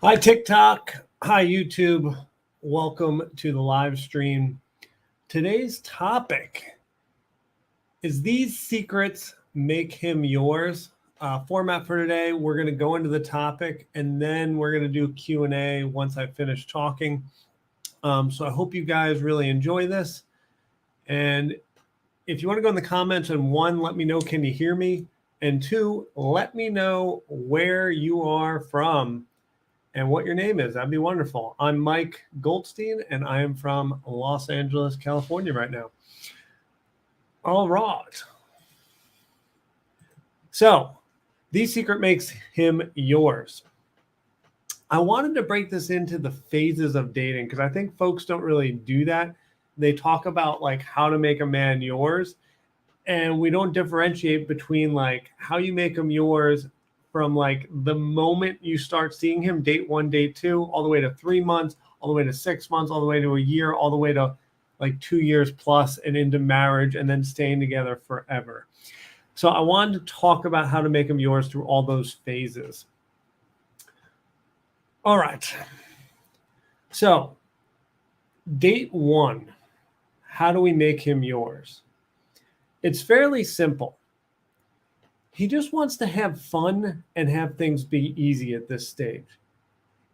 Hi, TikTok. Hi, YouTube. Welcome to the live stream. Today's topic is these secrets make him yours. Format for today, we're going to go into the topic and then we're going to do Q&A once I finish talking. So I hope you guys really enjoy this. And if you want to go in the comments, and one, let me know, can you hear me? And two, let me know where you are from and what your name is. That'd be wonderful. I'm Mike Goldstein, and I am from Los Angeles, California right now. All right. So, the secret makes him yours. I wanted to break this into the phases of dating because I think folks don't really do that. They talk about like how to make a man yours, and we don't differentiate between like how you make him yours from like the moment you start seeing him, date 1, date 2, all the way to 3 months, all the way to 6 months, all the way to a year, all the way to like 2 years plus and into marriage and then staying together forever. So I wanted to talk about how to make them yours through all those phases. All right. So date 1, how do we make him yours? It's fairly simple. He just wants to have fun and have things be easy at this stage.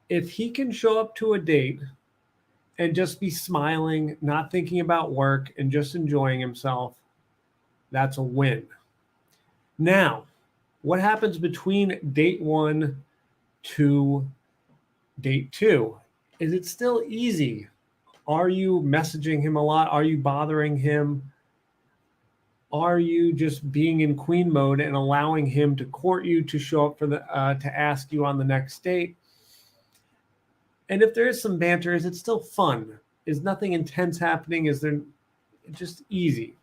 If he can show up to a date and just be smiling, not thinking about work, and just enjoying himself, that's a win. Now, what happens between date 1 to date 2? Is it still easy? Are you messaging him a lot? Are you bothering him? Are you just being in queen mode and allowing him to court you, to show up for to ask you on the next date? And if there is some banter, is it still fun? Is nothing intense happening? Is there just easy?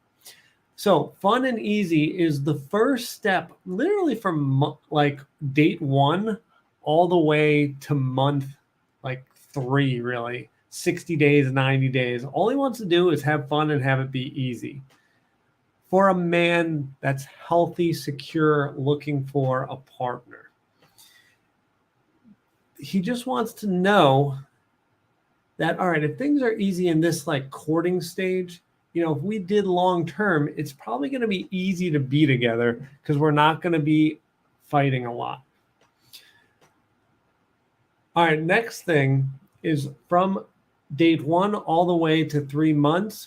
So fun and easy is the first step, literally from like date 1 all the way to month like 3, really 60 days, 90 days. All he wants to do is have fun and have it be easy. For a man that's healthy, secure, looking for a partner, he just wants to know that, all right, if things are easy in this like courting stage, you know, if we did long term, it's probably going to be easy to be together because we're not going to be fighting a lot. All right, next thing is from date 1 all the way to 3 months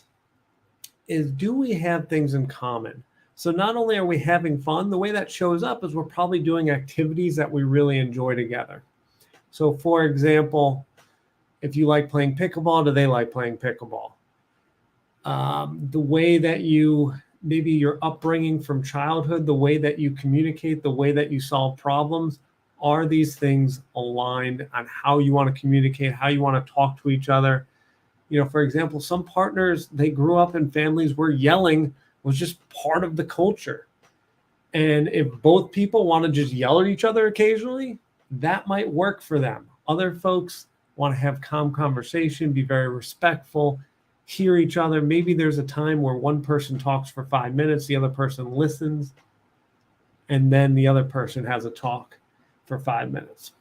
is, do we have things in common? So not only are we having fun, the way that shows up is we're probably doing activities that we really enjoy together. So for example, if you like playing pickleball, do they like playing pickleball? The way that you, maybe your upbringing from childhood, the way that you communicate, the way that you solve problems, are these things aligned on how you want to communicate, how you want to talk to each other? You know, for example, some partners, they grew up in families where yelling was just part of the culture. And if both people want to just yell at each other occasionally, that might work for them. Other folks want to have calm conversation, be very respectful, hear each other. Maybe there's a time where one person talks for 5 minutes, the other person listens, and then the other person has a talk for 5 minutes.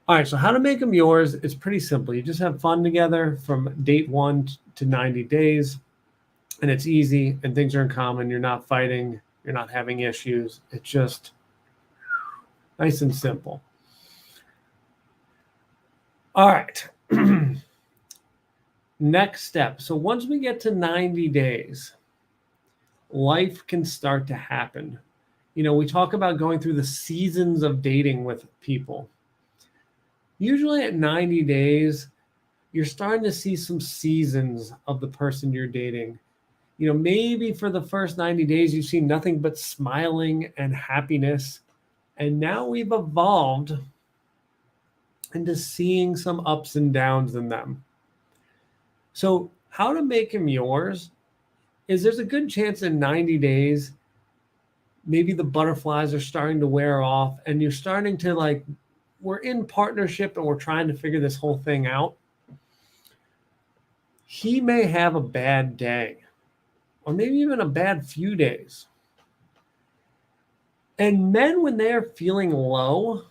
All right, so how to make them yours is pretty simple. You just have fun together from date 1 to 90 days, and it's easy, and things are in common. You're not fighting. You're not having issues. It's just nice and simple. All right. Next step. So once we get to 90 days, life can start to happen. You know, we talk about going through the seasons of dating with people. Usually at 90 days, you're starting to see some seasons of the person you're dating. You know, maybe for the first 90 days, you've seen nothing but smiling and happiness. And now we've evolved into seeing some ups and downs in them. So how to make him yours is there's a good chance in 90 days, maybe the butterflies are starting to wear off and you're starting to like, we're in partnership and we're trying to figure this whole thing out. He may have a bad day or maybe even a bad few days. And men, when they're feeling low,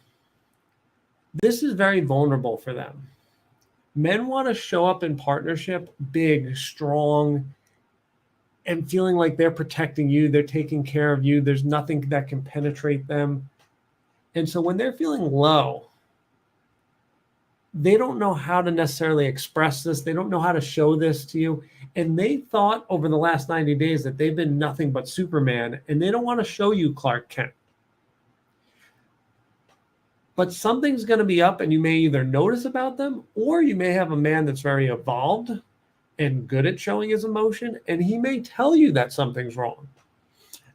This is very vulnerable for them. Men want to show up in partnership big, strong, and feeling like they're protecting you, they're taking care of you, there's nothing that can penetrate them. And so when they're feeling low, they don't know how to necessarily express this. They don't know how to show this to you. And they thought over the last 90 days that they've been nothing but Superman, and they don't want to show you Clark Kent. But something's going to be up, and you may either notice about them, or you may have a man that's very evolved and good at showing his emotion, and he may tell you that something's wrong.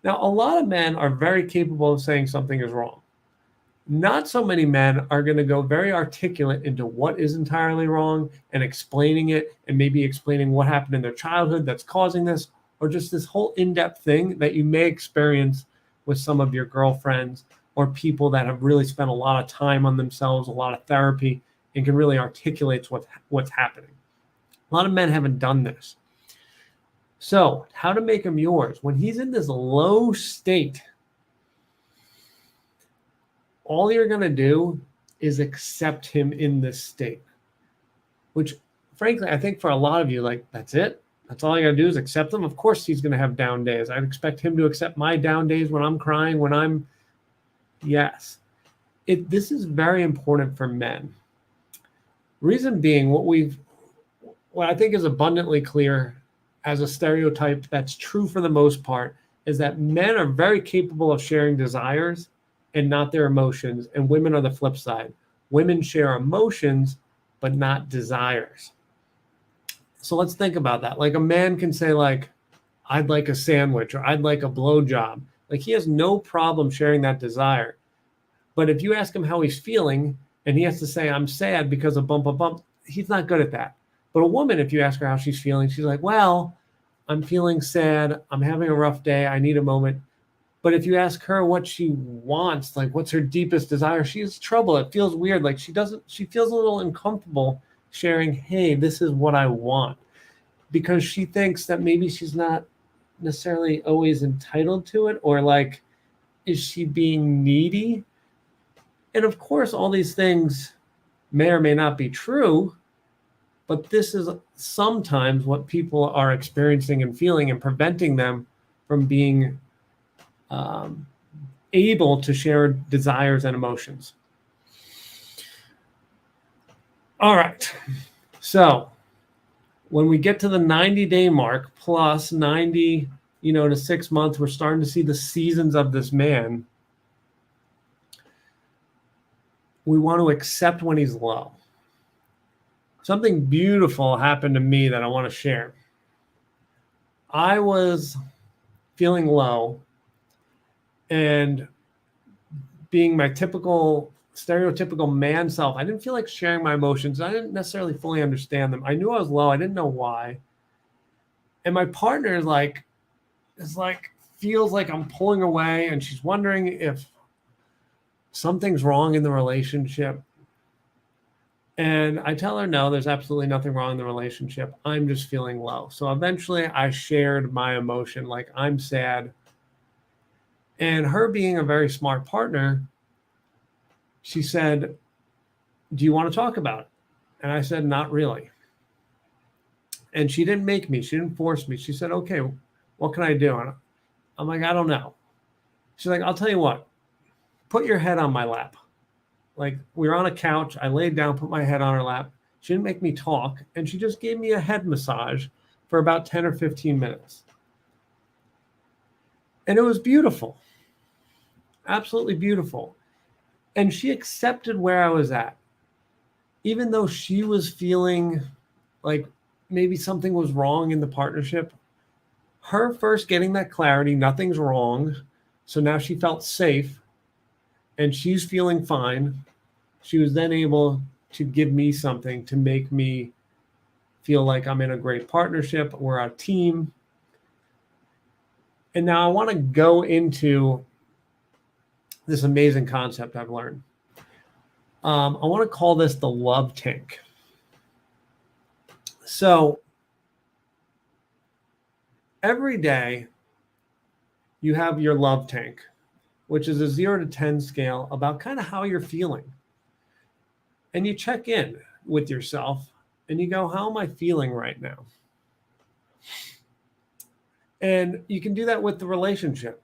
Now, a lot of men are very capable of saying something is wrong. Not so many men are going to go very articulate into what is entirely wrong and explaining it, and maybe explaining what happened in their childhood that's causing this, or just this whole in-depth thing that you may experience with some of your girlfriends or people that have really spent a lot of time on themselves, a lot of therapy, and can really articulate what's happening. A lot of men haven't done this. So how to make him yours? When he's in this low state, all you're going to do is accept him in this state, which frankly, I think for a lot of you, like, that's it. That's all you got to do is accept him. Of course, he's going to have down days. I'd expect him to accept my down days when I'm crying, yes. This is very important for men. Reason being, what I think is abundantly clear as a stereotype that's true for the most part is that men are very capable of sharing desires and not their emotions, and women are the flip side. Women share emotions, but not desires. So let's think about that. Like, a man can say, like, I'd like a sandwich, or I'd like a blowjob. Like, he has no problem sharing that desire. But if you ask him how he's feeling, and he has to say, I'm sad because of bump, he's not good at that. But a woman, if you ask her how she's feeling, she's like, well, I'm feeling sad. I'm having a rough day. I need a moment. But if you ask her what she wants, like what's her deepest desire, she has trouble. It feels weird. Like she feels a little uncomfortable sharing, hey, this is what I want. Because she thinks that maybe she's not necessarily always entitled to it, or like, is she being needy? And of course, all these things may or may not be true, but this is sometimes what people are experiencing and feeling, and preventing them from being able to share desires and emotions. All right. So when we get to the 90-day mark plus 90, to 6 months, we're starting to see the seasons of this man. We want to accept when he's low. Something beautiful happened to me that I want to share. I was feeling low, and being my stereotypical man self, I didn't feel like sharing my emotions. I didn't necessarily fully understand them. I knew I was low. I didn't know why. And my partner feels like I'm pulling away, and she's wondering if something's wrong in the relationship. And I tell her, no, there's absolutely nothing wrong in the relationship. I'm just feeling low. So eventually I shared my emotion, like, I'm sad. And her being a very smart partner, she said, do you want to talk about it? And I said, not really. And she didn't make me. She didn't force me. She said, okay, what can I do? And I'm like, I don't know. She's like, I'll tell you what. Put your head on my lap. Like, we were on a couch. I laid down, put my head on her lap. She didn't make me talk. And she just gave me a head massage for about 10 or 15 minutes. And it was beautiful. Absolutely beautiful. And she accepted where I was at. Even though she was feeling like maybe something was wrong in the partnership, her first getting that clarity, nothing's wrong. So now she felt safe and she's feeling fine. She was then able to give me something to make me feel like I'm in a great partnership. We're a team. And now I want to go into this amazing concept I've learned. I want to call this the love tank. So every day you have your love tank, which is a 0 to 10 scale about kind of how you're feeling. and you check in with yourself and you go, how am I feeling right now? And you can do that with the relationship.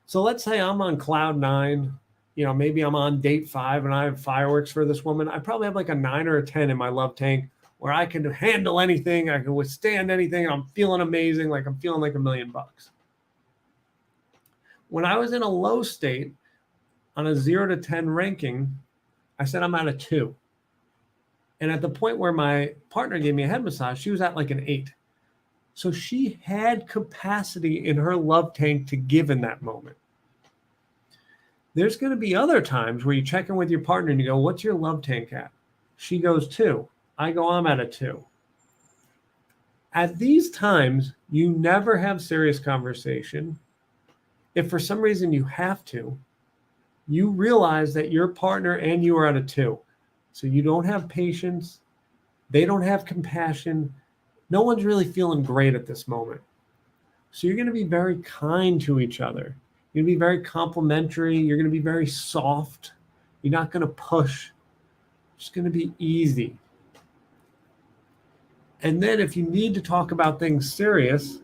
So let's say I'm on cloud 9, maybe I'm on date 5 and I have fireworks for this woman. I probably have like a 9 or a 10 in my love tank where I can handle anything. I can withstand anything. And I'm feeling amazing. Like I'm feeling like $1,000,000. When I was in a low state on a 0 to 10 ranking, I said I'm at a 2. And at the point where my partner gave me a head massage, she was at like an 8. So she had capacity in her love tank to give in that moment. There's going to be other times where you check in with your partner and you go, what's your love tank at? She goes 2. I go, I'm at a 2. At these times, you never have serious conversation. If for some reason you have to, you realize that your partner and you are at a 2. So you don't have patience. They don't have compassion. No one's really feeling great at this moment. So you're going to be very kind to each other. You're going to be very complimentary. You're going to be very soft. You're not going to push. It's just going to be easy. And then if you need to talk about things serious,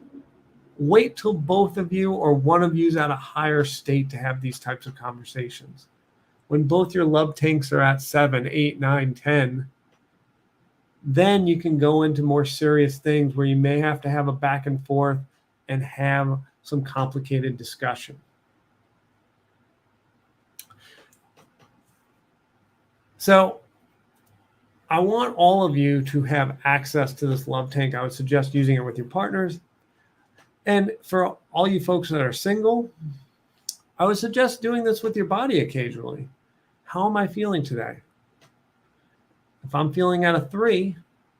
wait till both of you or one of you is at a higher state to have these types of conversations. When both your love tanks are at 7, 8, 9, 10, then you can go into more serious things where you may have to have a back and forth and have some complicated discussion. So I want all of you to have access to this love tank. I would suggest using it with your partners. And for all you folks that are single, I would suggest doing this with your body occasionally. How am I feeling today? If I'm feeling at a 3,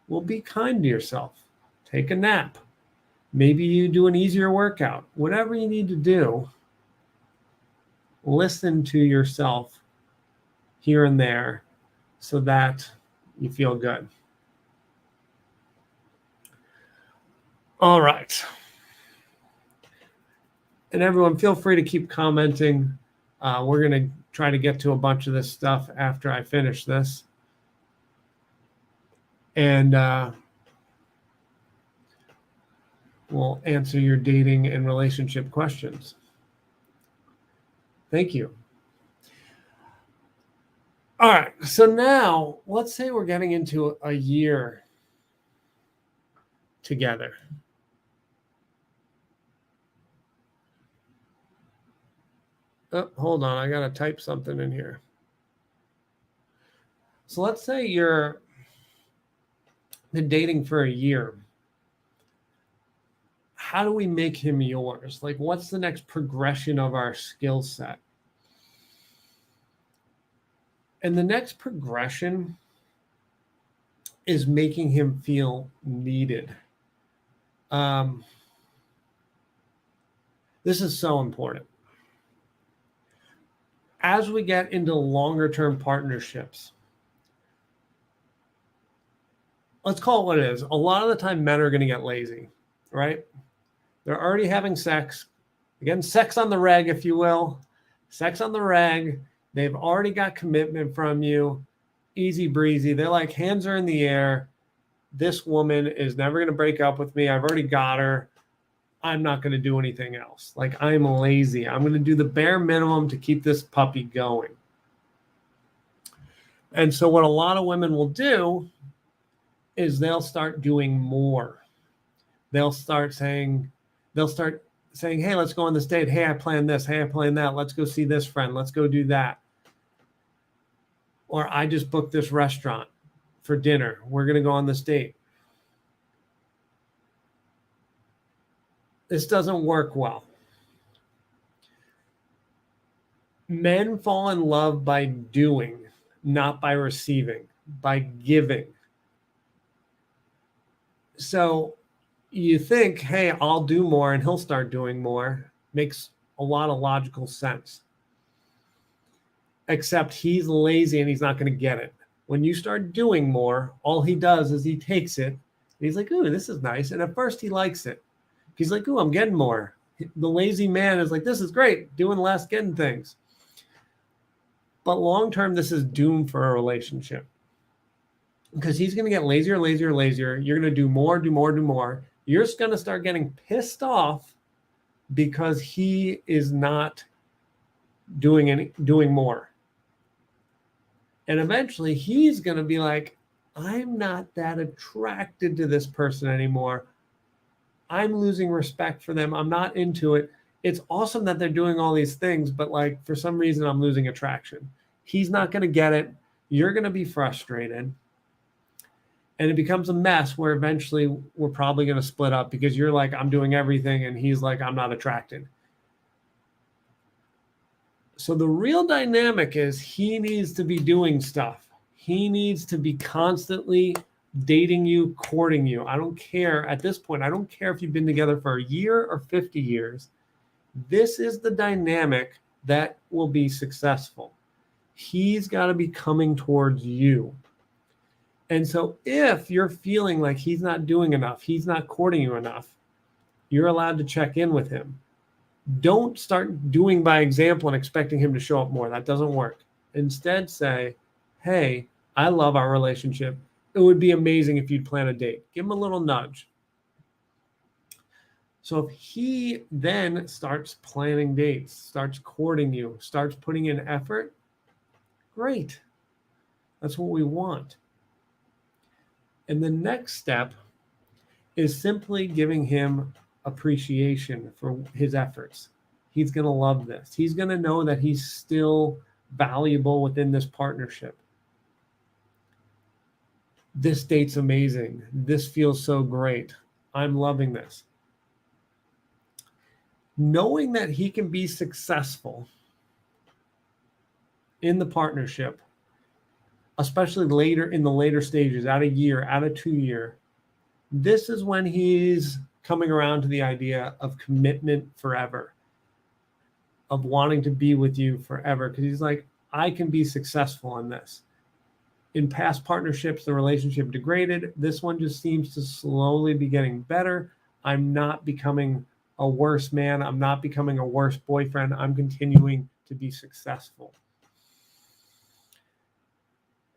well, be kind to yourself. Take a nap. Maybe you do an easier workout. Whatever you need to do, listen to yourself here and there so that you feel good. All right. And everyone, feel free to keep commenting. We're going to try to get to a bunch of this stuff after I finish this. And we'll answer your dating and relationship questions. Thank you. All right. So now let's say we're getting into a year together. Oh, hold on. I got to type something in here. So let's say you're been dating for a year. How do we make him yours? Like, what's the next progression of our skill set? And the next progression is making him feel needed. This is so important. As we get into longer term partnerships, let's call it what it is. A lot of the time, men are going to get lazy, right? They're already having sex. Again, sex on the reg, if you will. Sex on the reg. They've already got commitment from you. Easy breezy. They're like, hands are in the air. This woman is never going to break up with me. I've already got her. I'm not going to do anything else. Like, I'm lazy. I'm going to do the bare minimum to keep this puppy going. And so what a lot of women will do is they'll start doing more. They'll start saying, hey, let's go on this date. Hey, I planned this. Hey, I planned that. Let's go see this friend. Let's go do that. Or I just booked this restaurant for dinner. We're going to go on this date. This doesn't work well. Men fall in love by doing, not by receiving, by giving. So you think, hey, I'll do more and he'll start doing more. Makes a lot of logical sense. Except he's lazy and he's not going to get it. When you start doing more, all he does is he takes it. And he's like, ooh, this is nice. And at first he likes it. He's like, ooh, I'm getting more. The lazy man is like, this is great, doing less, getting things. But long term, this is doomed for a relationship because he's going to get lazier, lazier, lazier. You're going to do more, do more, do more. You're just going to start getting pissed off because he is not doing more. And eventually he's going to be like, I'm not that attracted to this person anymore. I'm losing respect for them. I'm not into it. It's awesome that they're doing all these things, but like for some reason I'm losing attraction. He's not going to get it. You're going to be frustrated. And it becomes a mess where eventually we're probably going to split up because you're like, I'm doing everything. And he's like, I'm not attracted. So the real dynamic is he needs to be doing stuff. He needs to be constantly dating you, courting you. I don't care at this point. I don't care if you've been together for a year or 50 years. This is the dynamic that will be successful. He's got to be coming towards you. And so if you're feeling like he's not doing enough, he's not courting you enough, you're allowed to check in with him. Don't start doing by example and expecting him to show up more. That doesn't work. Instead, say, hey, I love our relationship. It would be amazing if you'd plan a date. Give him a little nudge. So if he then starts planning dates, starts courting you, starts putting in effort, great. That's what we want. And the next step is simply giving him appreciation for his efforts. He's going to love this. He's going to know that he's still valuable within this partnership. This date's amazing. This feels so great. I'm loving this. Knowing that he can be successful in the partnership, especially later in the later stages, out a year, out of 2 year, this is when he's coming around to the idea of commitment forever, of wanting to be with you forever. Because he's like, I can be successful in this. In past partnerships, the relationship degraded. This one just seems to slowly be getting better. I'm not becoming a worse man. I'm not becoming a worse boyfriend. I'm continuing to be successful.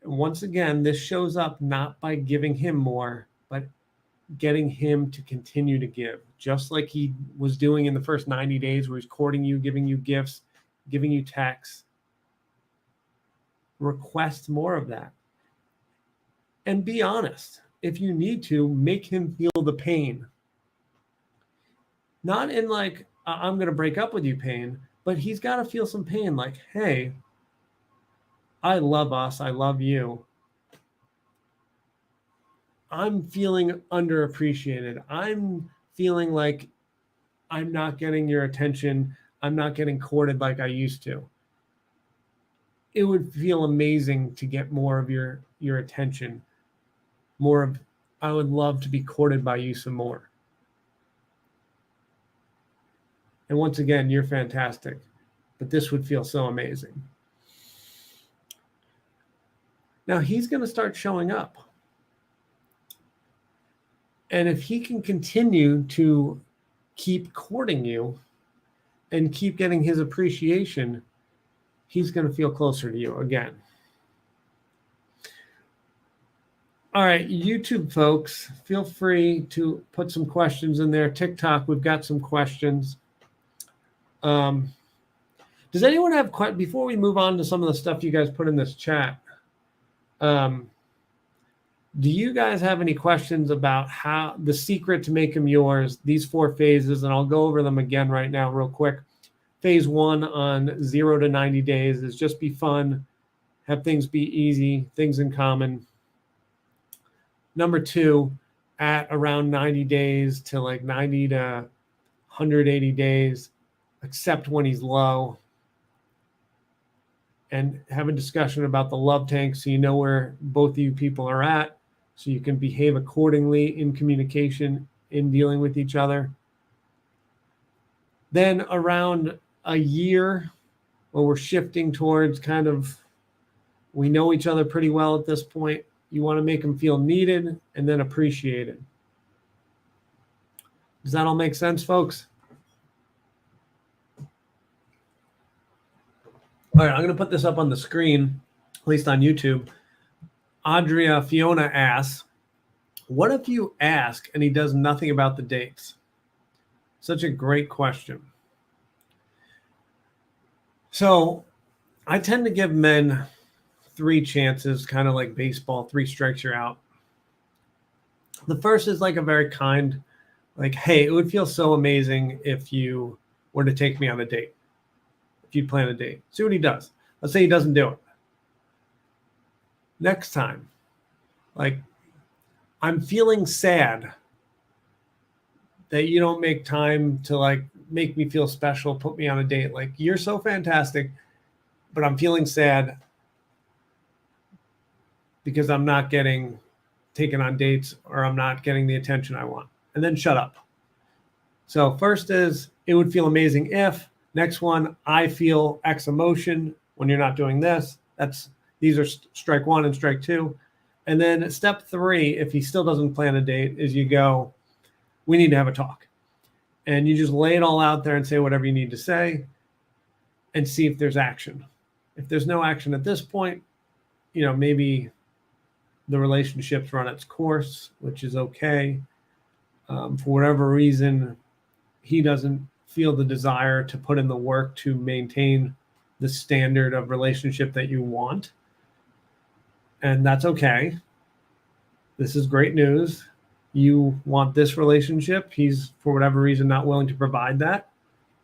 And once again, this shows up not by giving him more, but getting him to continue to give, just like he was doing in the first 90 days where he's courting you, giving you gifts, giving you texts. Request more of that. And be honest. If you need to, make him feel the pain. Not in like, I'm going to break up with you pain, but he's got to feel some pain like, hey, I love us. I love you. I'm feeling underappreciated. I'm feeling like I'm not getting your attention. I'm not getting courted like I used to. It would feel amazing to get more of your attention. More of, I would love to be courted by you some more. And once again, you're fantastic, but this would feel so amazing. Now he's going to start showing up. And if he can continue to keep courting you and keep getting his appreciation, he's going to feel closer to you again. All right, YouTube folks, feel free to put some questions in there. TikTok, we've got some questions. Does anyone have questions? Before we move on to some of the stuff you guys put in this chat, do you guys have any questions about how the secret to make them yours, these 4 phases? And I'll go over them again right now real quick. Phase 1 on 0 to 90 days is just be fun, have things be easy, things in common. Number 2, at around 90 days to like 90 to 180 days, accept when he's low and have a discussion about the love tank so you know where both of you people are at, so you can behave accordingly in communication, in dealing with each other. Then around a year, where we're shifting towards kind of, we know each other pretty well at this point, you want to make them feel needed and then appreciated. Does that all make sense, folks? All right, I'm going to put this up on the screen, at least on YouTube. Andrea Fiona asks, what if you ask and he does nothing about the dates? Such a great question. So I tend to give men 3 chances, kind of like baseball, 3 strikes, you're out. The first is like a very kind, like, hey, it would feel so amazing if you were to take me on a date. If you'd plan a date, see what he does. Let's say he doesn't do it. Next time, like, I'm feeling sad that you don't make time to like make me feel special, put me on a date. Like, you're so fantastic, but I'm feeling sad because I'm not getting taken on dates or I'm not getting the attention I want. And then shut up. So first is, it would feel amazing if. Next one, I feel X emotion when you're not doing this. These are strike 1 and strike 2. And then step 3, if he still doesn't plan a date, is you go, we need to have a talk. And you just lay it all out there and say whatever you need to say and see if there's action. If there's no action at this point, maybe the relationship's run its course, which is okay. For whatever reason, he doesn't feel the desire to put in the work to maintain the standard of relationship that you want. And that's okay. This is great news. You want this relationship. He's, for whatever reason, not willing to provide that.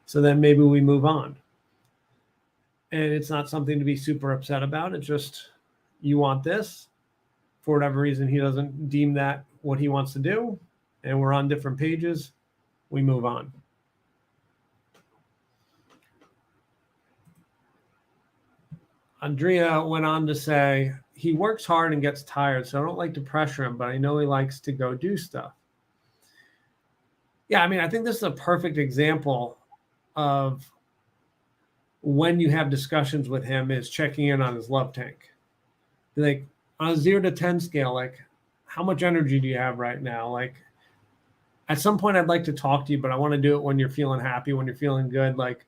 So then maybe we move on. And it's not something to be super upset about. It's just, you want this. For whatever reason, he doesn't deem that what he wants to do. And we're on different pages. We move on. Andrea went on to say, he works hard and gets tired, so I don't like to pressure him, but I know he likes to go do stuff. Yeah, I mean, I think this is a perfect example of when you have discussions with him is checking in on his love tank. Like, on a 0 to 10 scale, like, how much energy do you have right now? Like, at some point I'd like to talk to you, but I want to do it when you're feeling happy, when you're feeling good. Like,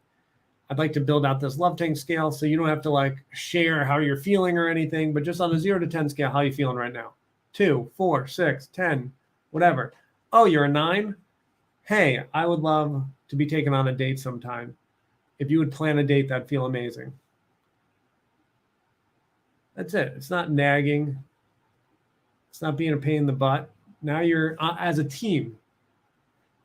I'd like to build out this love tank scale so you don't have to like share how you're feeling or anything, but just on a 0 to 10 scale, how are you feeling right now? 2, 4, 6, 10, whatever. Oh, you're a 9? Hey, I would love to be taken on a date sometime. If you would plan a date, that'd feel amazing. That's it. It's not nagging. It's not being a pain in the butt. Now you're as a team.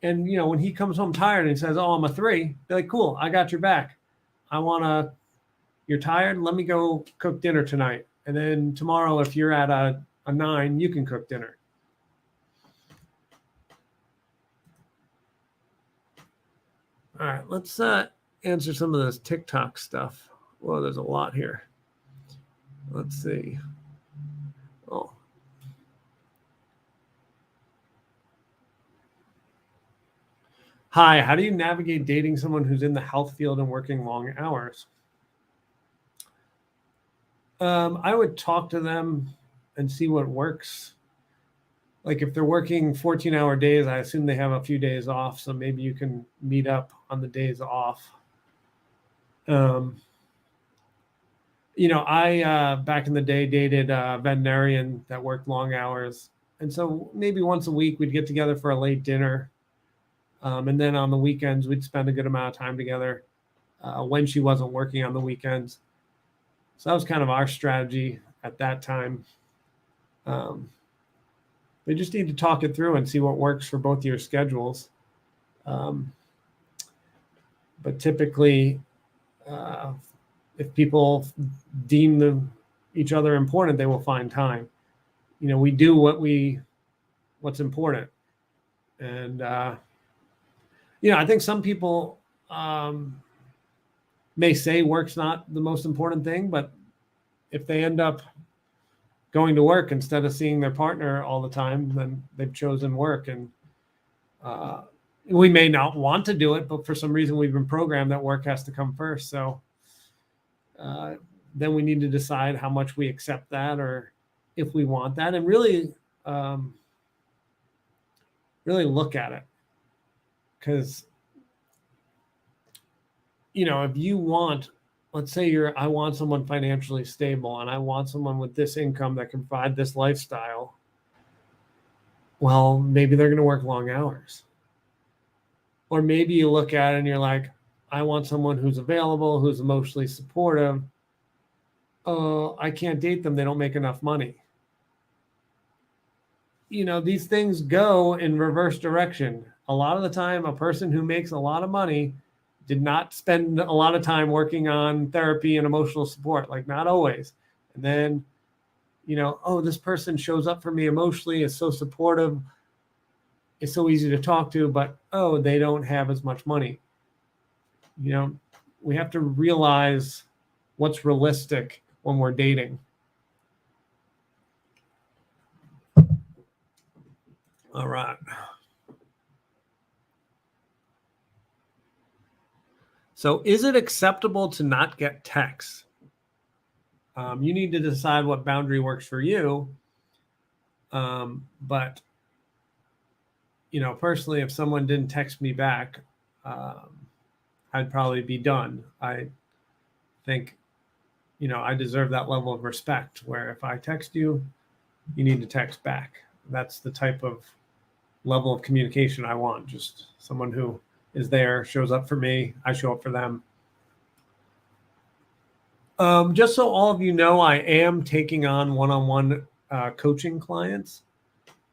And, when he comes home tired and says, oh, I'm a 3, be like, cool, I got your back. You're tired? Let me go cook dinner tonight. And then tomorrow, if you're at a 9, you can cook dinner. All right, let's answer some of this TikTok stuff. Well, there's a lot here. Let's see. Oh. Hi, how do you navigate dating someone who's in the health field and working long hours? I would talk to them and see what works. Like, if they're working 14-hour days, I assume they have a few days off. So maybe you can meet up on the days off. I back in the day dated a veterinarian that worked long hours. And so maybe once a week we'd get together for a late dinner. And then on the weekends, we'd spend a good amount of time together when she wasn't working on the weekends. So that was kind of our strategy at that time. We just need to talk it through and see what works for both your schedules. But typically, if people deem each other important, they will find time. We do what's important. And, I think some people may say work's not the most important thing, but if they end up going to work instead of seeing their partner all the time, then they've chosen work. And we may not want to do it, but for some reason we've been programmed that work has to come first. So then we need to decide how much we accept that or if we want that, and really look at it. Because, if you want let's say I want someone financially stable and I want someone with this income that can provide this lifestyle. Well, maybe they're going to work long hours. Or maybe you look at it and you're like, I want someone who's available, who's emotionally supportive. Oh, I can't date them. They don't make enough money. These things go in reverse direction. A lot of the time, a person who makes a lot of money did not spend a lot of time working on therapy and emotional support, like not always. And then, this person shows up for me emotionally, is so supportive, is so easy to talk to, but they don't have as much money. We have to realize what's realistic when we're dating. All right. So is it acceptable to not get texts? You need to decide what boundary works for you. But, personally, if someone didn't text me back, I'd probably be done. I think, I deserve that level of respect where if I text you, you need to text back. That's the type of level of communication I want. Just someone who is there, shows up for me, I show up for them. Just so all of you know, I am taking on one-on-one coaching clients.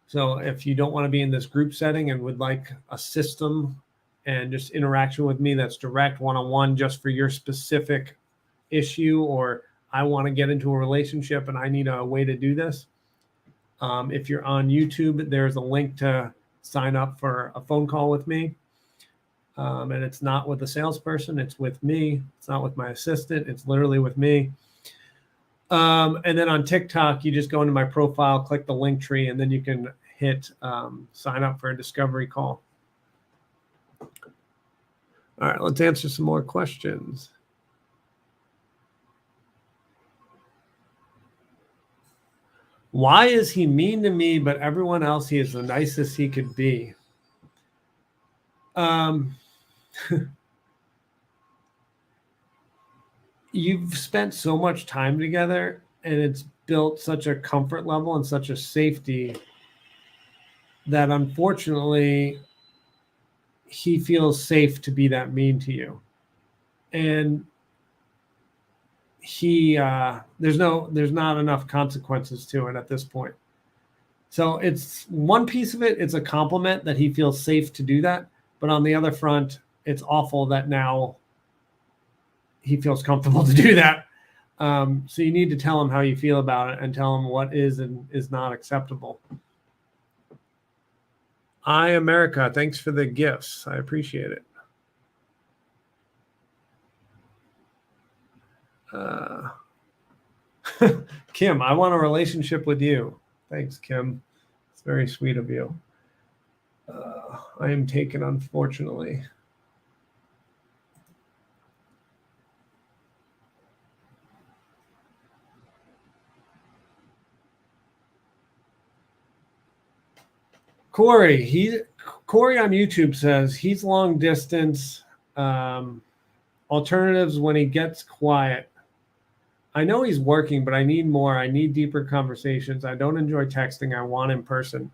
So if you don't want to be in this group setting and would like a system and just interaction with me that's direct one-on-one just for your specific issue, or I want to get into a relationship and I need a way to do this, if you're on YouTube, there's a link to sign up for a phone call with me. And it's not with a salesperson, it's with me. It's not with my assistant, it's literally with me. And then on TikTok, you just go into my profile, click the link tree, and then you can hit sign up for a discovery call. All right, let's answer some more questions. Why is he mean to me, but everyone else he is the nicest he could be? You've spent so much time together and it's built such a comfort level and such a safety that unfortunately he feels safe to be that mean to you. And there's not enough consequences to it at this point. So it's one piece of it, it's a compliment that he feels safe to do that. But on the other front, it's awful that now he feels comfortable to do that. So you need to tell him how you feel about it and tell him what is and is not acceptable. America, thanks for the gifts. I appreciate it. Kim, I want a relationship with you. Thanks, Kim. It's very sweet of you. I am taken, unfortunately. Corey on YouTube says he's long distance. Alternatives when he gets quiet. I know he's working, but I need more. I need deeper conversations. I don't enjoy texting. I want in person.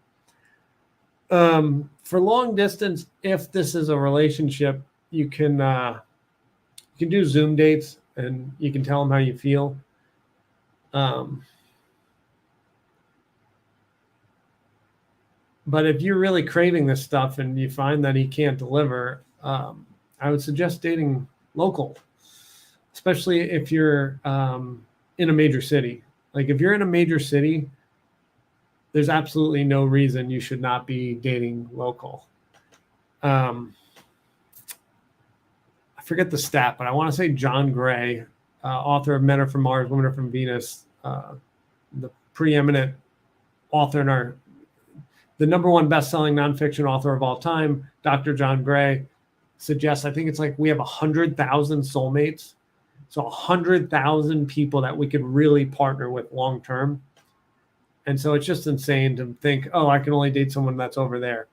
For long distance, if this is a relationship, you can do Zoom dates and you can tell him how you feel. But if you're really craving this stuff and you find that he can't deliver, I would suggest dating local, especially if you're in a major city. Like if you're in a major city, there's absolutely no reason you should not be dating local. I forget the stat, but I want to say John Gray, author of Men Are From Mars, Women Are From Venus, the preeminent author the number one best-selling nonfiction author of all time, Dr. John Gray, suggests, I think it's like we have 100,000 soulmates. So 100,000 people that we could really partner with long-term. And so it's just insane to think, I can only date someone that's over there.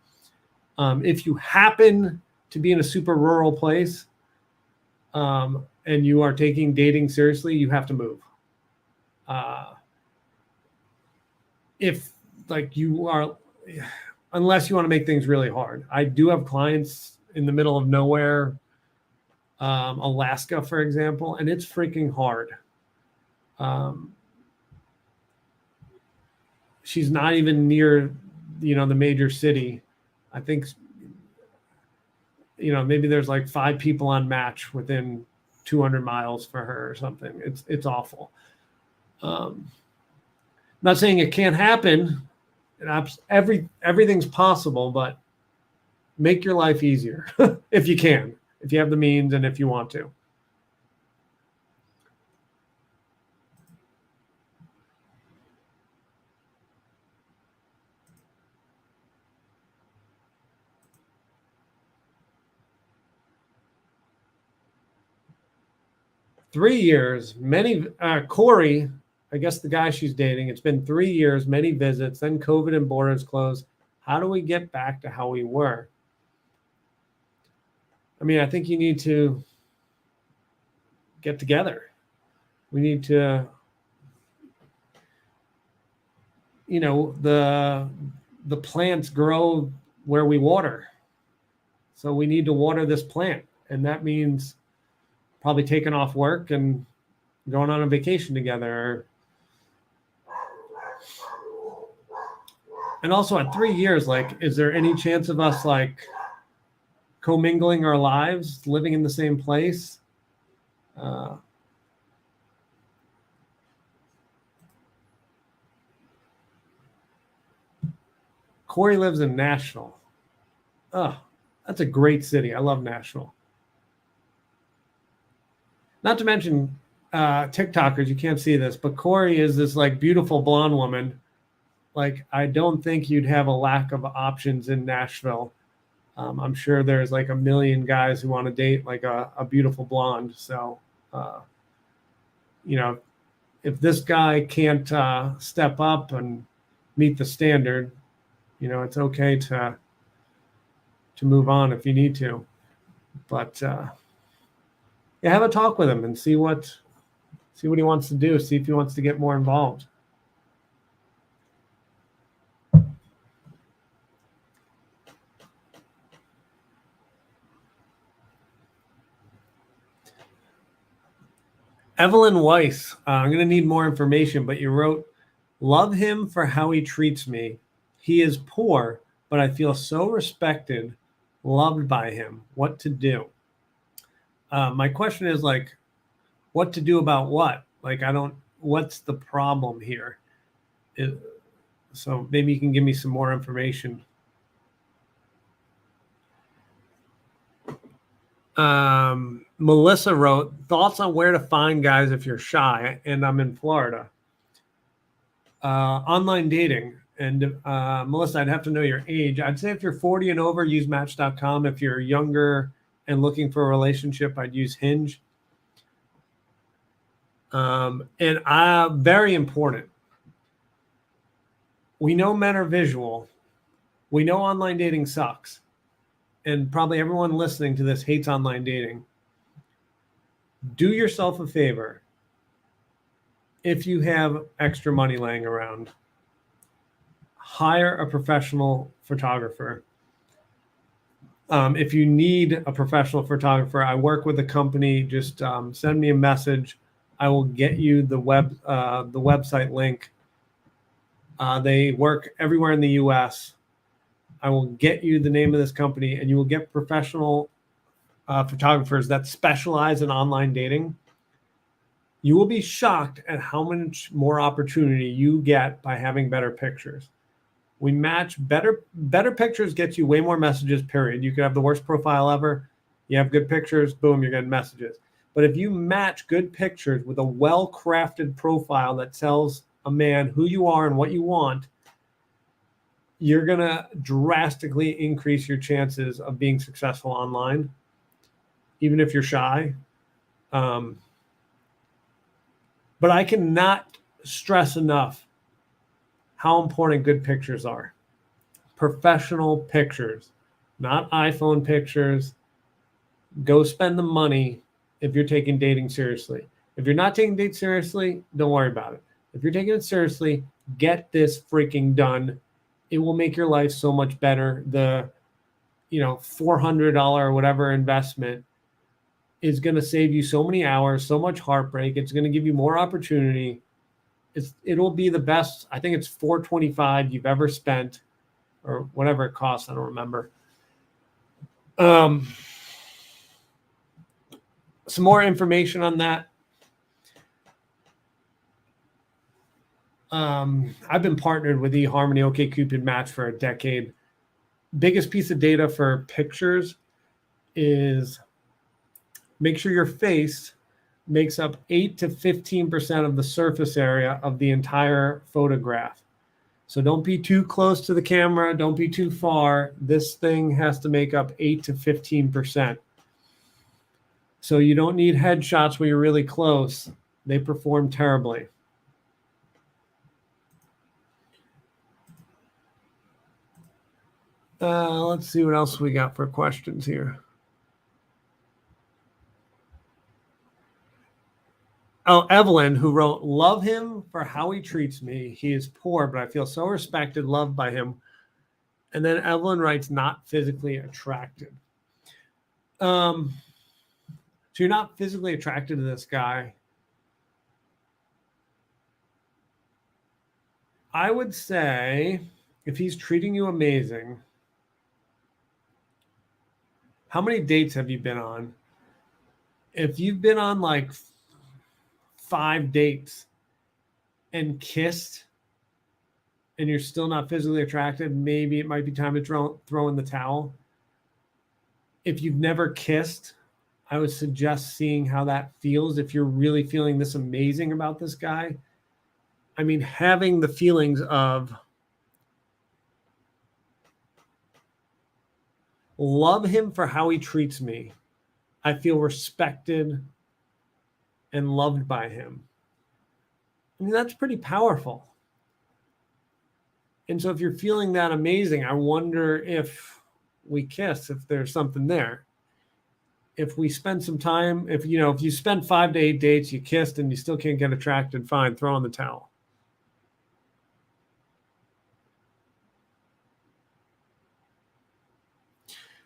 If you happen to be in a super rural place and and you are taking dating seriously, you have to move. If like you are, unless you want to make things really hard. I do have clients in the middle of nowhere, Alaska, for example, and it's freaking hard. She's not even near, the major city. I think, maybe there's like 5 people on Match within 200 miles for her or something. It's awful. I'm not saying it can't happen. Everything's possible, but make your life easier if you can, if you have the means and if you want to. Three years, Corey, I guess the guy she's dating, it's been 3 years, many visits, then COVID and borders closed. How do we get back to how we were? I mean, I think you need to get together. We need to, the plants grow where we water. So we need to water this plant. And that means probably taking off work and going on a vacation together. And also at 3 years, like, is there any chance of us like commingling our lives, living in the same place? Corey lives in Nashville. Oh, that's a great city. I love Nashville. Not to mention TikTokers, you can't see this, but Corey is this like beautiful blonde woman. Like, I don't think you'd have a lack of options in Nashville. I'm sure there's like a million guys who want to date like a beautiful blonde. So, if this guy can't step up and meet the standard, it's okay to move on if you need to. But have a talk with him and see what he wants to do. See if he wants to get more involved. Evelyn Weiss, I'm going to need more information, but you wrote, love him for how he treats me. He is poor, but I feel so respected, loved by him. What to do? My question is like, what to do about what? Like, what's the problem here? So maybe you can give me some more information. Melissa wrote, thoughts on where to find guys if you're shy, and I'm in Florida. Online dating. And Melissa, I'd have to know your age. I'd say if you're 40 and over, use Match.com. If you're younger and looking for a relationship, I'd use Hinge. Very important. We know men are visual. We know online dating sucks. And probably everyone listening to this hates online dating. Do yourself a favor. If you have extra money laying around, hire a professional photographer. If you need a professional photographer, I work with a company. Just send me a message. I will get you the website link. They work everywhere in the U.S. I will get you the name of this company, and you will get professional photographers that specialize in online dating. You will be shocked at how much more opportunity you get by having better pictures. We match better pictures gets you way more messages, period. You could have the worst profile ever. You have good pictures, boom, you're getting messages. But if you match good pictures with a well-crafted profile that tells a man who you are and what you want, you're going to drastically increase your chances of being successful online, even if you're shy. But I cannot stress enough how important good pictures are. Professional pictures, not iPhone pictures. Go spend the money if you're taking dating seriously. If you're not taking dating seriously, don't worry about it. If you're taking it seriously, get this freaking done. It will make your life so much better. The, $400 or whatever investment is going to save you so many hours, so much heartbreak. It's going to give you more opportunity. It'll be the best. I think it's $425 you've ever spent, or whatever it costs. I don't remember. Some more information on that. I've been partnered with eHarmony OkCupid Match for a decade. Biggest piece of data for pictures is make sure your face makes up 8 to 15% of the surface area of the entire photograph. So don't be too close to the camera. Don't be too far. This thing has to make up 8 to 15%. So you don't need headshots where you're really close. They perform terribly. Let's see what else we got for questions here. Oh, Evelyn, who wrote, love him for how he treats me. He is poor, but I feel so respected, loved by him. And then Evelyn writes, not physically attracted. So you're not physically attracted to this guy. I would say if he's treating you amazing, how many dates have you been on? If you've been on like 5 dates and kissed and you're still not physically attracted, maybe it might be time to throw in the towel. If you've never kissed, I would suggest seeing how that feels. If you're really feeling this amazing about this guy, I mean, having the feelings of love him for how he treats me. I feel respected and loved by him. I mean, that's pretty powerful. And so if you're feeling that amazing, I wonder if we kiss, if there's something there. If we spend some time, if you spend 5 to 8 dates, you kissed and you still can't get attracted, fine, throw in the towel.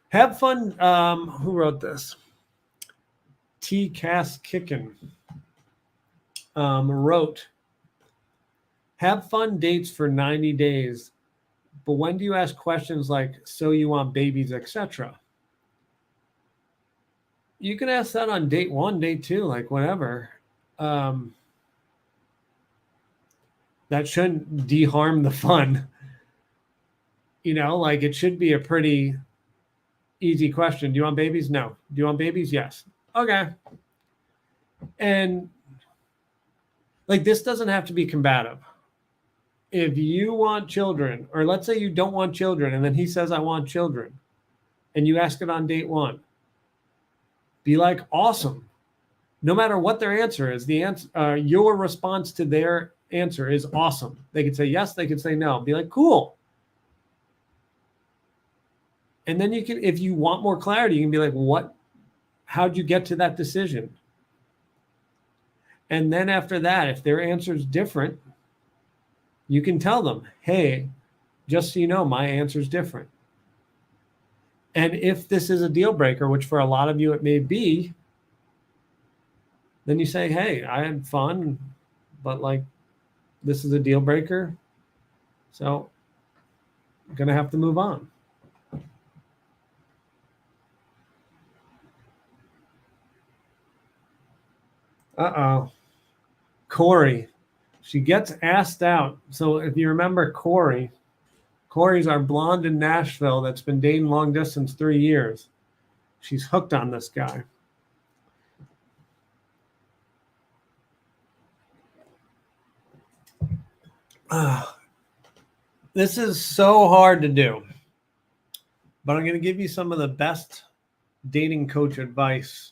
Have fun. Who wrote this? T. Cass Kicken wrote, have fun dates for 90 days, but when do you ask questions like, so you want babies, etc.? You can ask that on date 1, date 2, like whatever. That shouldn't de-harm the fun. Like it should be a pretty easy question. Do you want babies? No. Do you want babies? Yes. Okay. And like this doesn't have to be combative. If you want children, or let's say you don't want children, and then he says, I want children, and you ask it on date 1, be like, awesome. No matter what their answer is, the answer, your response to their answer is awesome. They could say yes, they could say no. Be like, cool. And then you can, if you want more clarity, you can be like, how'd you get to that decision? And then after that, if their answer is different, you can tell them, hey, just so you know, my answer is different. And if this is a deal breaker, which for a lot of you it may be, then you say, hey, I had fun, but like this is a deal breaker. So I'm going to have to move on. Uh-oh. Corey. She gets asked out. So if you remember Corey's our blonde in Nashville that's been dating long distance 3 years. She's hooked on this guy. This is so hard to do, but I'm going to give you some of the best dating coach advice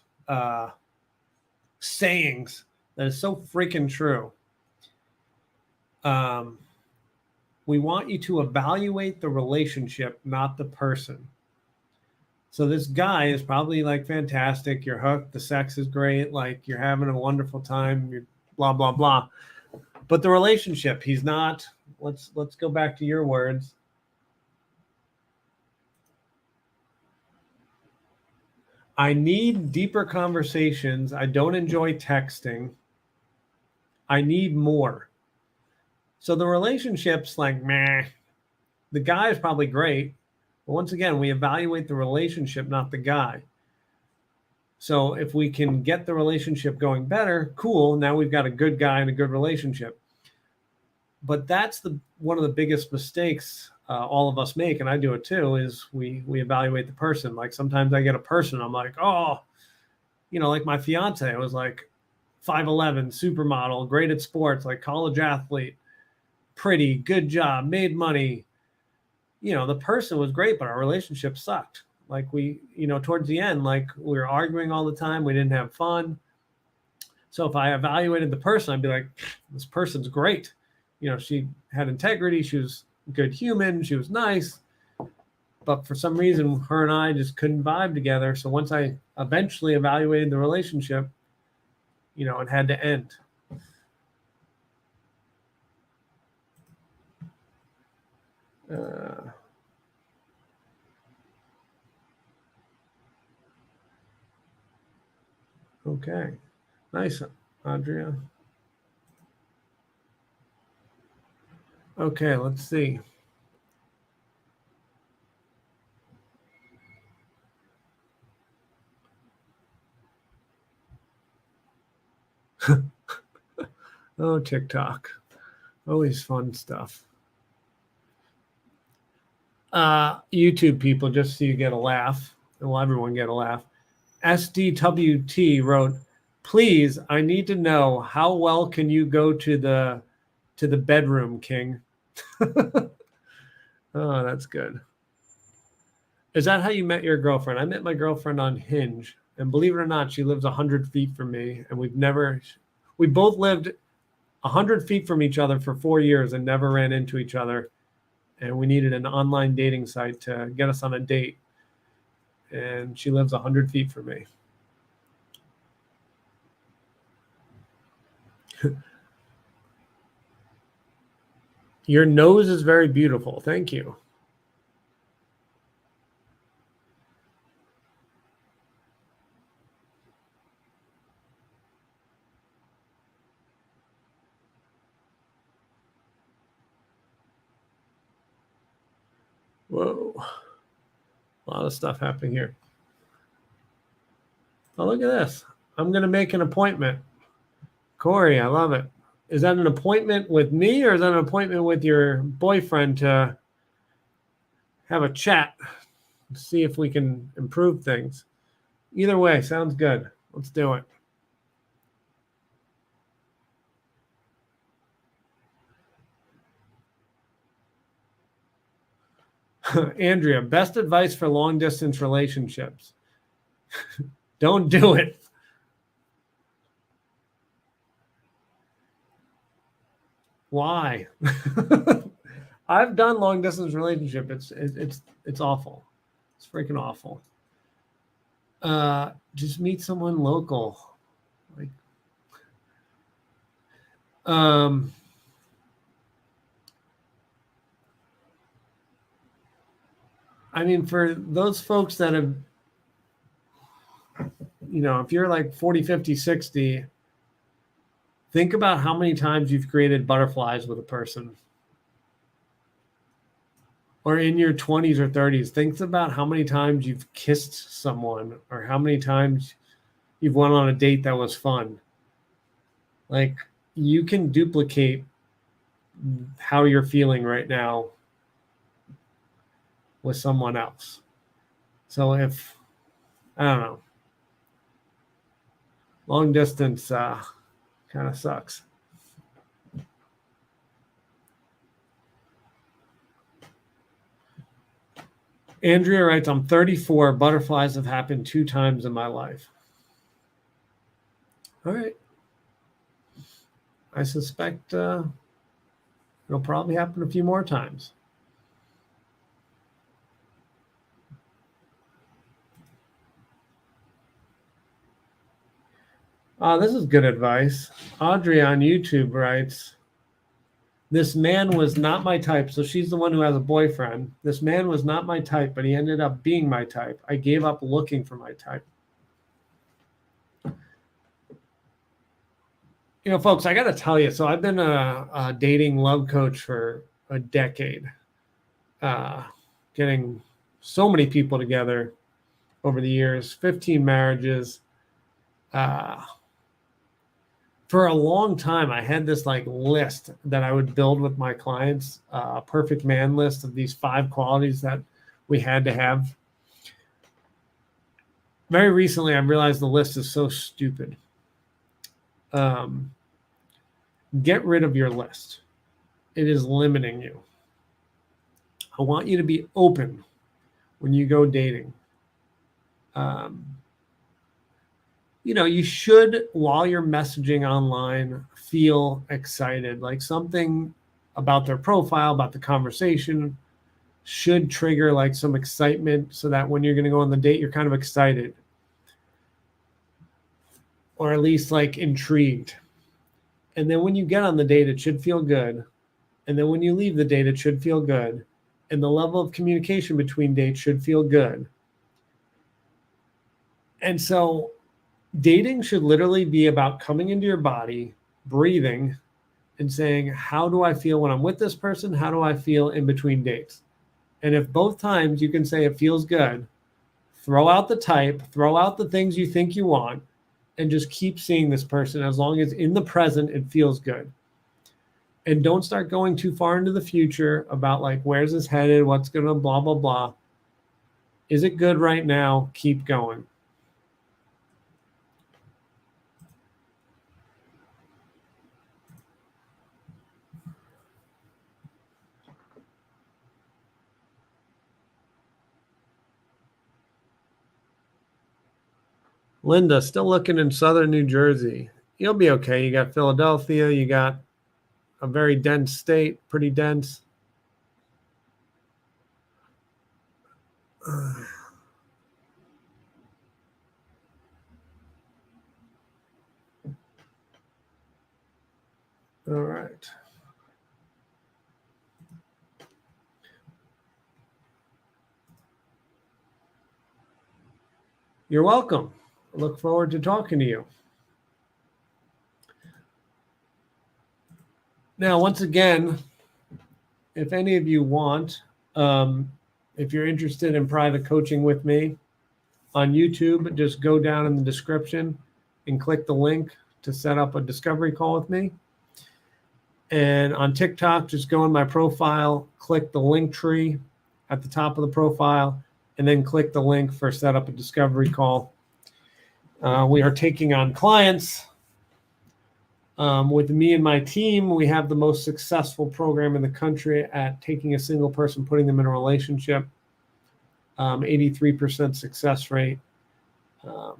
sayings that is so freaking true. We want you to evaluate the relationship, not the person. So this guy is probably like fantastic. You're hooked. The sex is great. Like you're having a wonderful time. You're blah, blah, blah. But the relationship, he's not. Let's go back to your words. I need deeper conversations. I don't enjoy texting. I need more. So the relationship's like, meh. The guy is probably great. But once again, we evaluate the relationship, not the guy. So if we can get the relationship going better, cool. Now we've got a good guy and a good relationship. But that's one of the biggest mistakes all of us make, and I do it too, is we evaluate the person. Like sometimes I get a person, I'm like, oh, like my fiance was like 5'11", supermodel, great at sports, like college athlete, pretty, good job, made money. The person was great, but our relationship sucked. Like we, towards the end, like we were arguing all the time. We didn't have fun. So if I evaluated the person, I'd be like, this person's great. She had integrity. She was a good human. She was nice. But for some reason, her and I just couldn't vibe together. So once I eventually evaluated the relationship, it had to end. Okay. Nice, Andrea. Okay, let's see. Oh, TikTok. Always fun stuff. YouTube people, just so you get a laugh. Well, everyone get a laugh. SDWT wrote, please, I need to know how well can you go to the bedroom, King? Oh, that's good. Is that how you met your girlfriend? I met my girlfriend on Hinge, and believe it or not, she lives 100 feet from me, and we both lived 100 feet from each other for 4 years and never ran into each other. And we needed an online dating site to get us on a date. And she lives 100 feet from me. Your nose is very beautiful. Thank you. Whoa. A lot of stuff happening here. Oh, look at this. I'm going to make an appointment. Corey, I love it. Is that an appointment with me, or is that an appointment with your boyfriend to have a chat, see if we can improve things? Either way, sounds good. Let's do it. Andrea, best advice for long distance relationships. Don't do it. Why? I've done long distance relationship. It's awful. It's freaking awful. Just meet someone local. Like, I mean, for those folks that have, if you're like 40, 50, 60, think about how many times you've created butterflies with a person. Or in your 20s or 30s, think about how many times you've kissed someone or how many times you've went on a date that was fun. Like, you can duplicate how you're feeling right now with someone else. So if, I don't know, long distance kind of sucks. Andrea writes, I'm 34. Butterflies have happened 2 times in my life. All right. I suspect it'll probably happen a few more times. This is good advice. Audrey on YouTube writes, this man was not my type. So she's the one who has a boyfriend. This man was not my type, but he ended up being my type. I gave up looking for my type. You know, folks, I got to tell you, so I've been a dating love coach for a decade, getting so many people together over the years, 15 marriages. For a long time, I had this like list that I would build with my clients, a perfect man list of these 5 qualities that we had to have. Very recently, I've realized the list is so stupid. Get rid of your list. It is limiting you. I want you to be open when you go dating. You know, you should, while you're messaging online, feel excited. Like something about their profile, about the conversation should trigger like some excitement so that when you're going to go on the date, you're kind of excited. Or at least like intrigued. And then when you get on the date, it should feel good. And then when you leave the date, it should feel good. And the level of communication between dates should feel good. And so dating should literally be about coming into your body, breathing, and saying, how do I feel when I'm with this person? How do I feel in between dates? And if both times you can say it feels good, throw out the type, throw out the things you think you want, and just keep seeing this person as long as in the present it feels good. And don't start going too far into the future about like, where's this headed? What's going to blah, blah, blah. Is it good right now? Keep going. Linda, still looking in southern New Jersey. You'll be okay. You got Philadelphia. You got a very dense state, pretty dense. All right. You're welcome. I look forward to talking to you. Now, once again, if any of you want, if you're interested in private coaching with me on YouTube, just go down in the description and click the link to set up a discovery call with me. And on TikTok, just go in my profile, click the link tree at the top of the profile, and then click the link for set up a discovery call. We are taking on clients. With me and my team, we have the most successful program in the country at taking a single person, putting them in a relationship. 83% success rate. The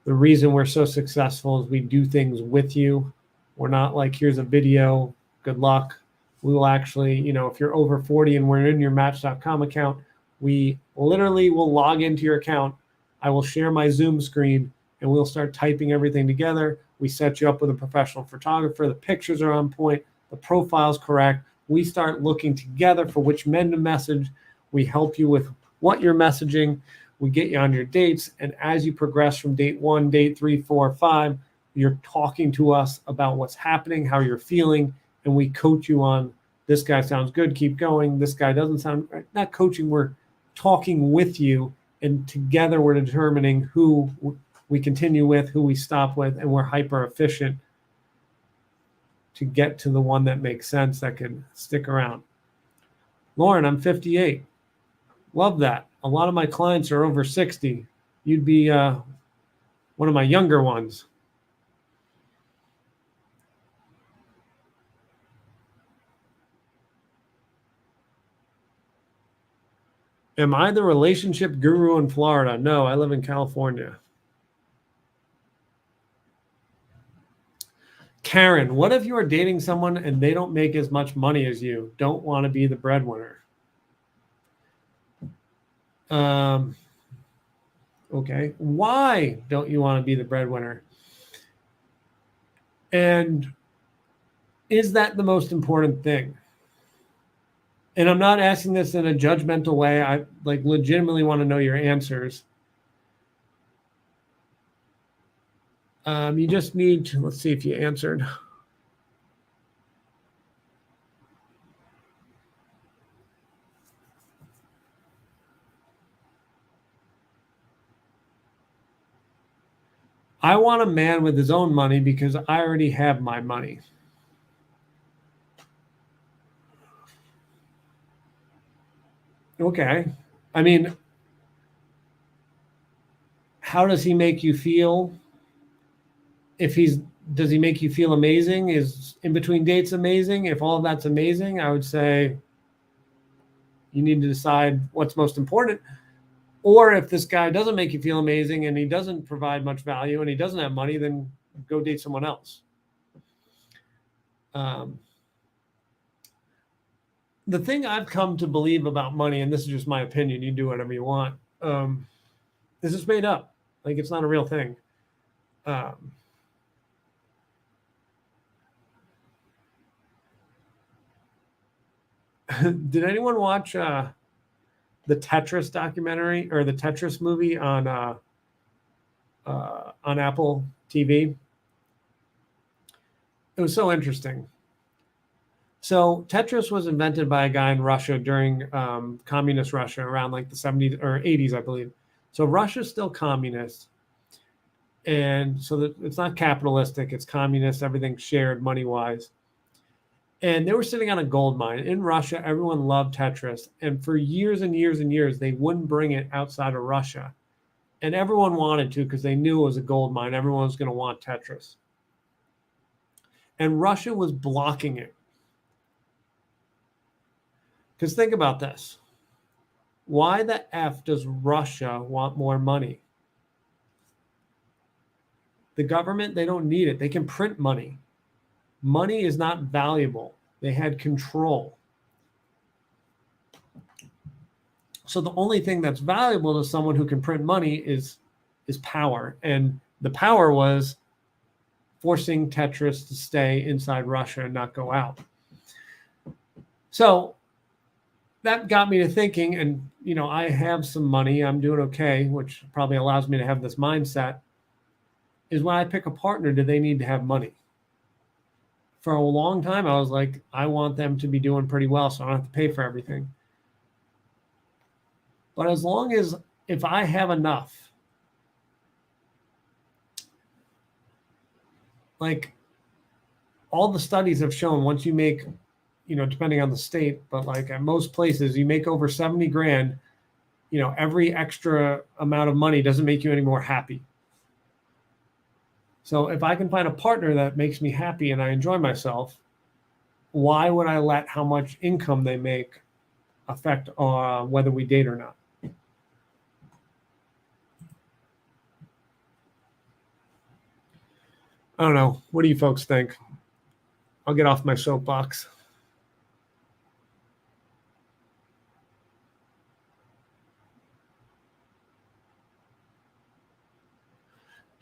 reason we're so successful is we do things with you. We're not like, here's a video, good luck. We will actually, you know, if you're over 40 and we're in your Match.com account, we literally will log into your account. I will share my Zoom screen and we'll start typing everything together. We set you up with a professional photographer. The pictures are on point. The profile's correct. We start looking together for which men to message. We help you with what you're messaging. We get you on your dates. And as you progress from date 1, date 3, 4, 5, you're talking to us about what's happening, how you're feeling, and we coach you on, this guy sounds good, keep going. This guy doesn't sound right. Not coaching, we're talking with you, and together we're determining who we continue with, who we stop with, and we're hyper efficient to get to the one that makes sense, that can stick around. Lauren, I'm 58. Love that. A lot of my clients are over 60. You'd be one of my younger ones. Am I the relationship guru in Florida? No, I live in California. Karen, what if you are dating someone and they don't make as much money as you? Don't want to be the breadwinner. Okay. Why don't you want to be the breadwinner? And is that the most important thing? And I'm not asking this in a judgmental way. I like legitimately want to know your answers. You just need to, let's see if you answered. I want a man with his own money because I already have my money. Okay. I mean, how does he make you feel? Does he make you feel amazing? Is in between dates amazing? If all of that's amazing, I would say you need to decide what's most important. Or if this guy doesn't make you feel amazing and he doesn't provide much value and he doesn't have money, then go date someone else. The thing I've come to believe about money, and this is just my opinion, you do whatever you want, is it's made up. Like, it's not a real thing. Did anyone watch the Tetris documentary or the Tetris movie on Apple TV? It was so interesting. So Tetris was invented by a guy in Russia during communist Russia around like the 70s or 80s, I believe. So Russia's still communist. And so it's not capitalistic, it's communist, everything's shared money-wise. And they were sitting on a gold mine. In Russia, everyone loved Tetris. And for years and years and years, they wouldn't bring it outside of Russia. And everyone wanted to because they knew it was a gold mine. Everyone was going to want Tetris. And Russia was blocking it. Because think about this. Why the F does Russia want more money? The government, they don't need it. They can print money. Money is not valuable. They had control. So the only thing that's valuable to someone who can print money is power. And the power was forcing Tetris to stay inside Russia and not go out. So that got me to thinking, and I have some money, I'm doing okay, which probably allows me to have this mindset, is when I pick a partner, do they need to have money? For a long time, I was like, I want them to be doing pretty well, so I don't have to pay for everything. But as long as, if I have enough, like all the studies have shown, once you make, depending on the state, but like at most places, you make over 70 grand, every extra amount of money doesn't make you any more happy. So if I can find a partner that makes me happy and I enjoy myself, why would I let how much income they make affect whether we date or not? I don't know. What do you folks think? I'll get off my soapbox.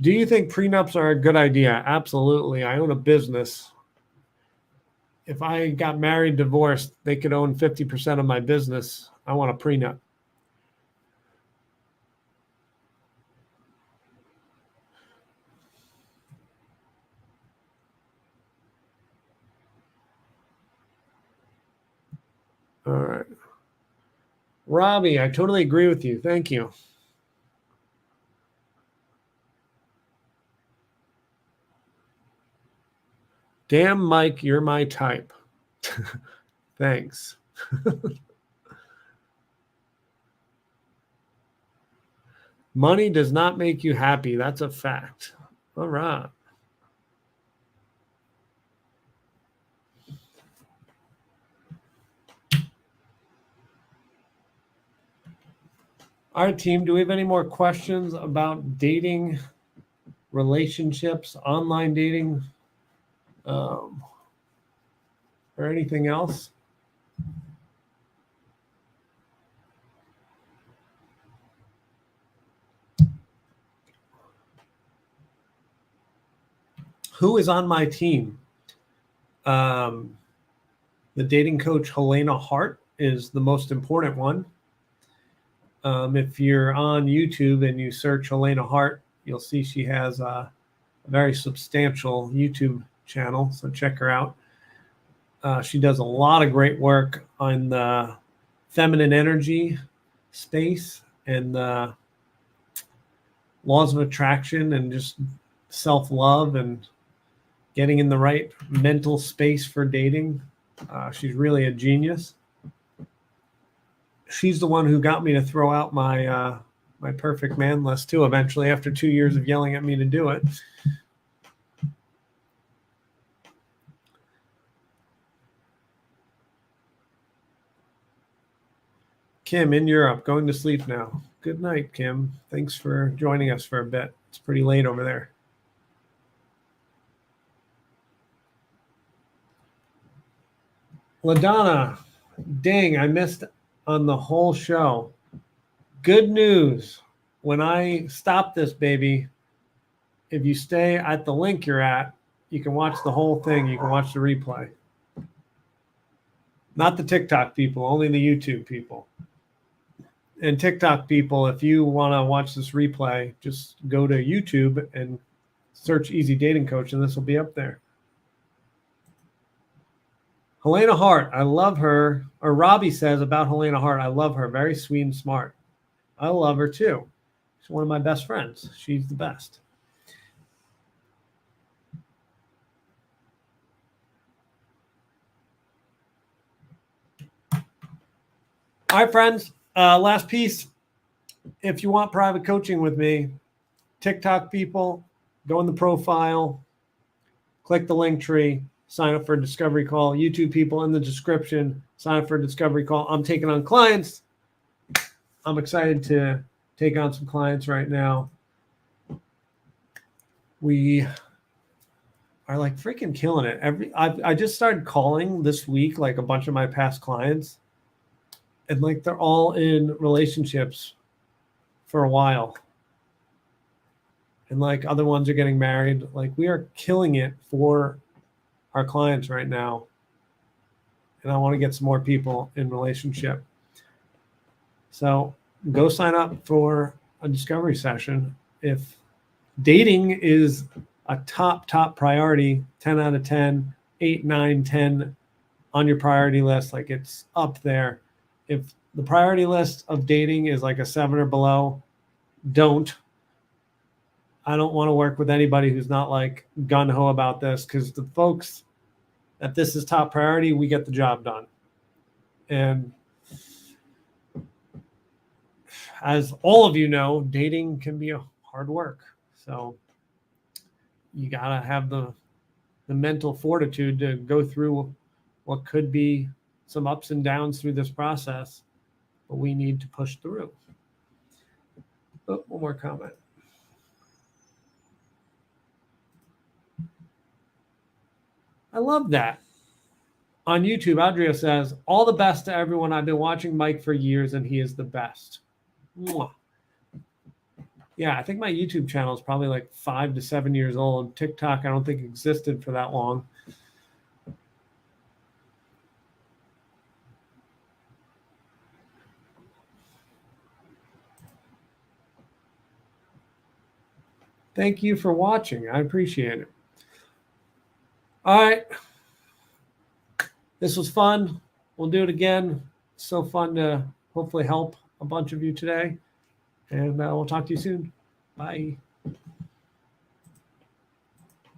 Do you think prenups are a good idea? Absolutely. I own a business. If I got married, divorced, they could own 50% of my business. I want a prenup. All right. Robbie, I totally agree with you. Thank you. Damn, Mike, you're my type. Thanks. Money does not make you happy. That's a fact. All right. All right, team. Do we have any more questions about dating, relationships, online dating, or anything else? who is on my team. The dating coach Helena Hart is the most important one. If you're on YouTube and you search Helena Hart, you'll see she has a very substantial YouTube channel, so check her out. She does a lot of great work on the feminine energy space and the laws of attraction and just self-love and getting in the right mental space for dating. She's really a genius. She's the one who got me to throw out my my perfect man list too, eventually, after 2 years of yelling at me to do it. Kim in Europe, going to sleep now. Good night, Kim. Thanks for joining us for a bit. It's pretty late over there. LaDonna, dang, I missed on the whole show. Good news. When I stop this baby, if you stay at the link you're at, you can watch the whole thing. You can watch the replay. Not the TikTok people, only the YouTube people. And TikTok people, if you want to watch this replay, just go to YouTube and search Easy Dating Coach, and this will be up there. Helena Hart, I love her. Or Robbie says about Helena Hart, I love her. Very sweet and smart. I love her too. She's one of my best friends. She's the best. All right, friends. Last piece. If you want private coaching with me, TikTok people, go in the profile, click the link tree, sign up for a discovery call. YouTube people, in the description, sign up for a discovery call. I'm taking on clients. I'm excited to take on some clients right now. We are like freaking killing it. I just started calling this week, like a bunch of my past clients, and like they're all in relationships for a while. And like other ones are getting married. Like we are killing it for our clients right now. And I want to get some more people in relationship. So go sign up for a discovery session. If dating is a top priority, 10 out of 10, 8, 9, 10 on your priority list, like it's up there. If the priority list of dating is like a 7 or below, I don't want to work with anybody who's not like gung-ho about this, because the folks that this is top priority, we get the job done. And as all of you know, dating can be a hard work. So you got to have the mental fortitude to go through what could be some ups and downs through this process, but we need to push through. Oh, one more comment. I love that. On YouTube, Adria says, all the best to everyone. I've been watching Mike for years, and he is the best. Mwah. Yeah, I think my YouTube channel is probably like 5 to 7 years old. TikTok, I don't think existed for that long. Thank you for watching. I appreciate it. All right. This was fun. We'll do it again. So fun to hopefully help a bunch of you today. And we'll talk to you soon. Bye.